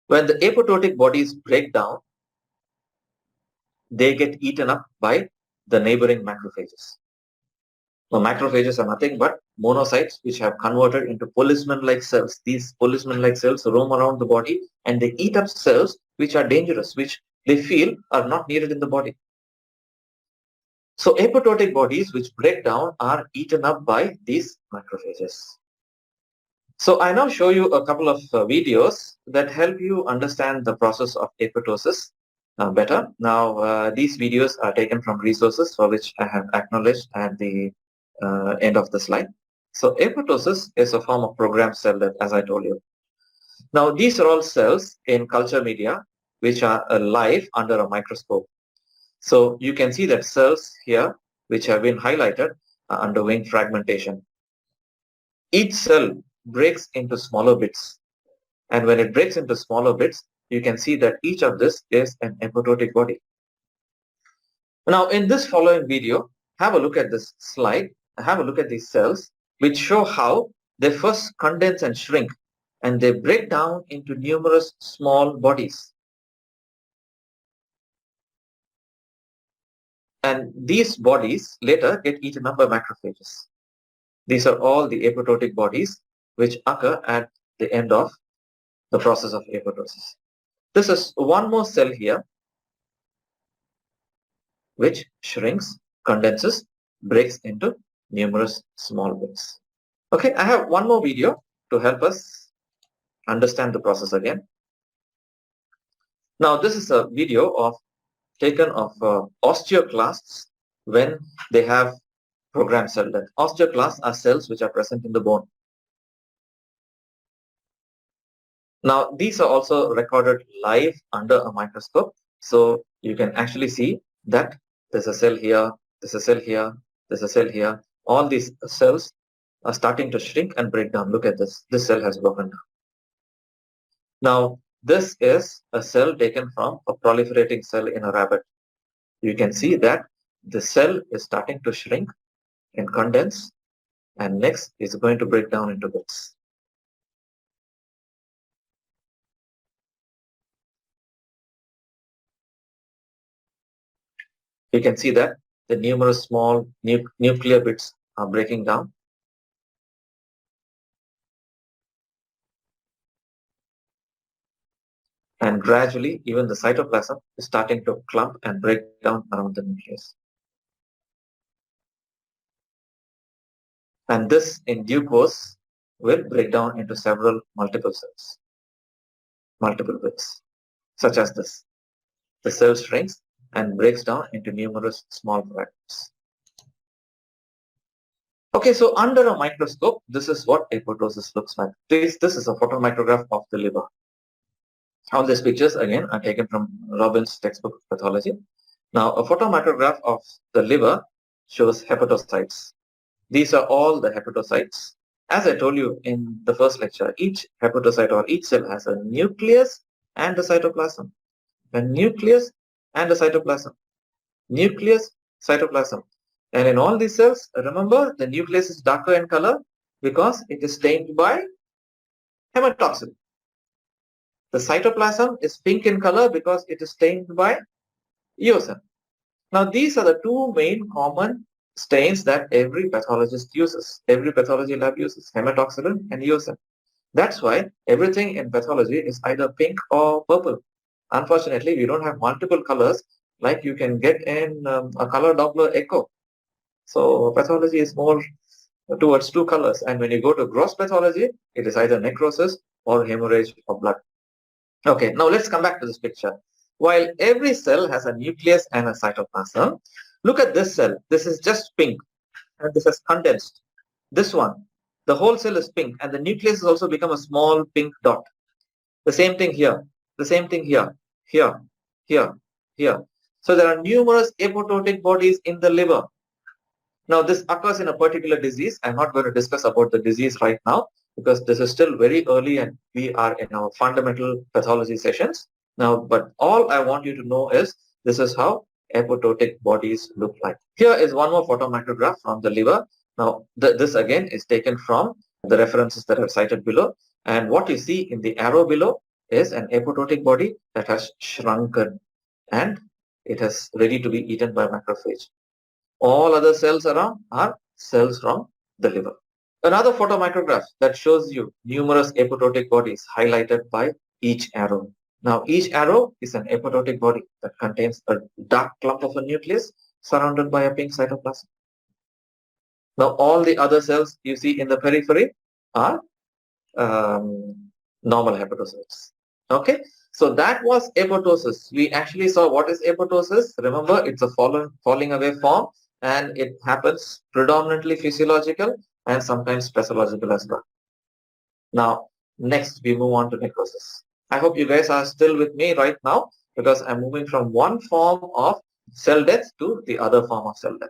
When the apoptotic bodies break down, they get eaten up by the neighboring macrophages. Now, macrophages are nothing but monocytes which have converted into policeman-like cells. These policeman-like cells roam around the body and they eat up cells which are dangerous, which they feel are not needed in the body. So apoptotic bodies which break down are eaten up by these macrophages. So I now show you a couple of videos that help you understand the process of apoptosis better. Now, these videos are taken from resources for which I have acknowledged at the end of the slide. So apoptosis is a form of programmed cell death, as I told you. Now, these are all cells in culture media which are alive under a microscope. So you can see that cells here which have been highlighted are undergoing fragmentation. Each cell breaks into smaller bits. And when it breaks into smaller bits, you can see that each of this is an apoptotic body. Now, in this following video, have a look at this slide, have a look at these cells, which show how they first condense and shrink, and they break down into numerous small bodies. And these bodies later get eaten up by macrophages. These are all the apoptotic bodies which occur at the end of the process of apoptosis. This is one more cell here which shrinks, condenses, breaks into numerous small bits. Okay, I have one more video to help us understand the process again. Now, this is a video taken of osteoclasts when they have programmed cell death. Osteoclasts are cells which are present in the bone. Now, these are also recorded live under a microscope. So you can actually see that there's a cell here, there's a cell here, there's a cell here. All these cells are starting to shrink and break down. Look at this. This cell has broken down. Now, this is a cell taken from a proliferating cell in a rabbit. You can see that the cell is starting to shrink and condense, and next is going to break down into bits. You can see that the numerous small nuclear bits are breaking down. And gradually, even the cytoplasm is starting to clump and break down around the nucleus. And this, in due course, will break down into several multiple cells, multiple bits, such as this. The cell shrinks and breaks down into numerous small fragments. Okay, so under a microscope, this is what apoptosis looks like. This is a photomicrograph of the liver. All these pictures, again, are taken from Robin's textbook of pathology. Now, a photomicrograph of the liver shows hepatocytes. These are all the hepatocytes. As I told you in the first lecture, each hepatocyte or each cell has a nucleus and a cytoplasm. A nucleus and a cytoplasm. Nucleus, cytoplasm. And in all these cells, remember, the nucleus is darker in color because it is stained by hematoxylin. The cytoplasm is pink in color because it is stained by eosin. Now, these are the two main common stains that every pathologist uses, every pathology lab uses, hematoxylin and eosin. That's why everything in pathology is either pink or purple. Unfortunately, we don't have multiple colors like you can get in a color Doppler echo. So pathology is more towards two colors. And when you go to gross pathology, it is either necrosis or hemorrhage of blood. Okay, now let's come back to this picture. While every cell has a nucleus and a cytoplasm, look at this cell. This is just pink and this is condensed. This one, the whole cell is pink and the nucleus has also become a small pink dot. The same thing here, the same thing here, here, here, here. So there are numerous apoptotic bodies in the liver. Now this occurs in a particular disease. I'm not going to discuss about the disease right now because this is still very early and we are in our fundamental pathology sessions. Now, but all I want you to know is this is how apoptotic bodies look like. Here is one more photomicrograph from the liver. Now, this again is taken from the references that I've cited below. And what you see in the arrow below is an apoptotic body that has shrunken and it is ready to be eaten by macrophage. All other cells around are cells from the liver. Another photomicrograph that shows you numerous apoptotic bodies highlighted by each arrow. Now, each arrow is an apoptotic body that contains a dark clump of a nucleus surrounded by a pink cytoplasm. Now, all the other cells you see in the periphery are normal hepatocytes. Okay, so that was apoptosis. We actually saw what is apoptosis. Remember, it's a falling away form, and it happens predominantly physiological and sometimes pathological as well. Now, next we move on to necrosis. I hope you guys are still with me right now because I'm moving from one form of cell death to the other form of cell death.